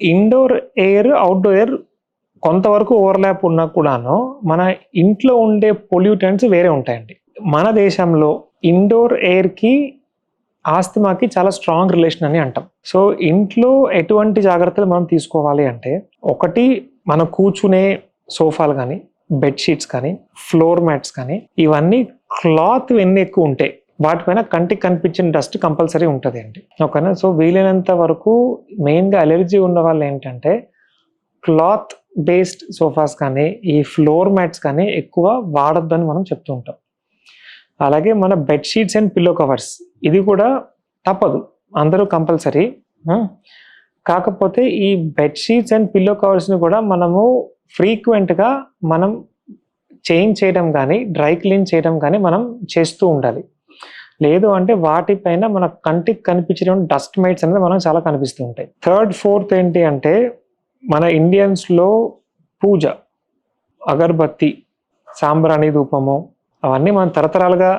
Indoor air, outdoor air కొంతవరకు overlap ఉన్నా కూడాను, మన ఇంట్లో ఉండే పొల్యూటెంట్స్ వేరే ఉంటాయండి. మన దేశంలో ఇండోర్ ఎయిర్‌కి, ఆస్తమాకి చాలా స్ట్రాంగ్ రిలేషన్ అని అంటాం. సో, ఇంట్లో ఎటువంటి జాగ్రత్తలు మనం తీసుకోవాలి అంటే, ఒకటి మనం కూర్చునే సోఫాలు గానీ, బెడ్ షీట్స్ కానీ, ఫ్లోర్ మ్యాట్స్ కానీ, ఇవన్నీ క్లాత్ ఎన్ని ఎక్కువ ఉంటాయి, వాటిపైన కంటికి కనిపించిన డస్ట్ కంపల్సరీ ఉంటదండి. ఓకేనా? సో, వీలైనంత వరకు మెయిన్‌గా అలెర్జీ ఉన్న వాళ్ళు ఏంటంటే, క్లాత్ బేస్డ్ సోఫాస్ కానీ, ఈ ఫ్లోర్ మ్యాట్స్ కానీ ఎక్కువ వాడొద్దని మనం చెప్తూ ఉంటాం. అలాగే మన bed sheets and pillow covers, ఇది కూడా తప్పదు, అందరూ కంపల్సరీ. కాకపోతే ఈ బెడ్ షీట్స్ అండ్ పిల్లో కవర్స్‌ని కూడా మనము ఫ్రీక్వెంట్‌గా మనం చేంజ్ చేయడం గానీ, డ్రై క్లీన్ చేయడం గానీ మనం చేస్తూ ఉండాలి. లేదు అంటే వాటిపైన మన కంటికి కనిపించిన డస్ట్ మైట్స్ అనేది మనకు చాలా కనిపిస్తూ ఉంటాయి. థర్డ్, ఫోర్త్ ఏంటి అంటే, మన ఇండియన్స్‌లో పూజ, అగరబత్తి, సాంబ్రాణి ధూపము, అవన్నీ మనం తరతరాలుగా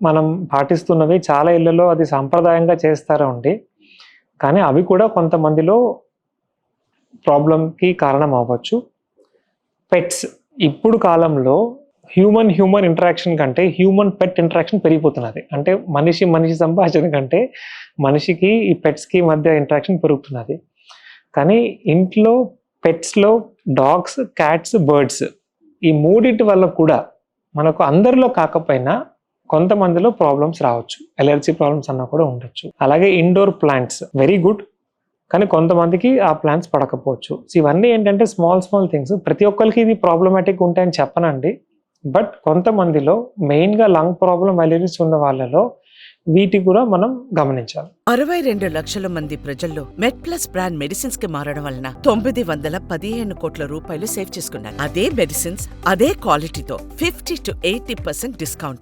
మనం పాటిస్తున్నవి. చాలా ఇళ్లలో అది సాంప్రదాయంగా చేస్తారు అండి. కానీ అవి కూడా కొంతమందిలో ప్రాబ్లమ్‌కి కారణం అవ్వచ్చు. పెట్స్, ఇప్పుడు కాలంలో హ్యూమన్ ఇంటరాక్షన్ కంటే హ్యూమన్ పెట్ ఇంటరాక్షన్ పెరిగిపోతున్నది. అంటే మనిషి సంభాషణ కంటే మనిషికి ఈ పెట్స్‌కి మధ్య ఇంటరాక్షన్ పెరుగుతున్నది. కానీ ఇంట్లో పెట్స్‌లో డాగ్స్, క్యాట్స్, బర్డ్స్, ఈ మూడిటి వల్ల కూడా మనకు అందరిలో కాకపోయినా కొంతమందిలో ప్రాబ్లమ్స్ రావచ్చు. అలెర్జీ ప్రాబ్లమ్స్ అన్నా కూడా ఉండొచ్చు. అలాగే ఇండోర్ ప్లాంట్స్ వెరీ గుడ్. కానీ కొంతమందికి ఆ ప్లాంట్స్ పడకపోవచ్చు. సో, ఇవన్నీ ఏంటంటే స్మాల్ థింగ్స్. ప్రతి ఒక్కరికి ఇది ప్రాబ్లమాటిక్ ఉంటాయని చెప్పనండి. బట్ కొంతమందిలో మెయిన్‌గా లంగ్ ప్రాబ్లమ్, అలెర్జీస్ ఉన్న వాళ్ళలో వీటి కూడా మనం గమనించాలి. 62 లక్షల మంది ప్రజల్లో మెడ్ప్లస్ బ్రాండ్ మెడిసిన్స్ కి మారడం వలన 915 కోట్ల రూపాయలు సేవ్ చేసుకున్నారు. అదే మెడిసిన్స్, అదే క్వాలిటీతో 50 to 80% డిస్కౌంట్లు.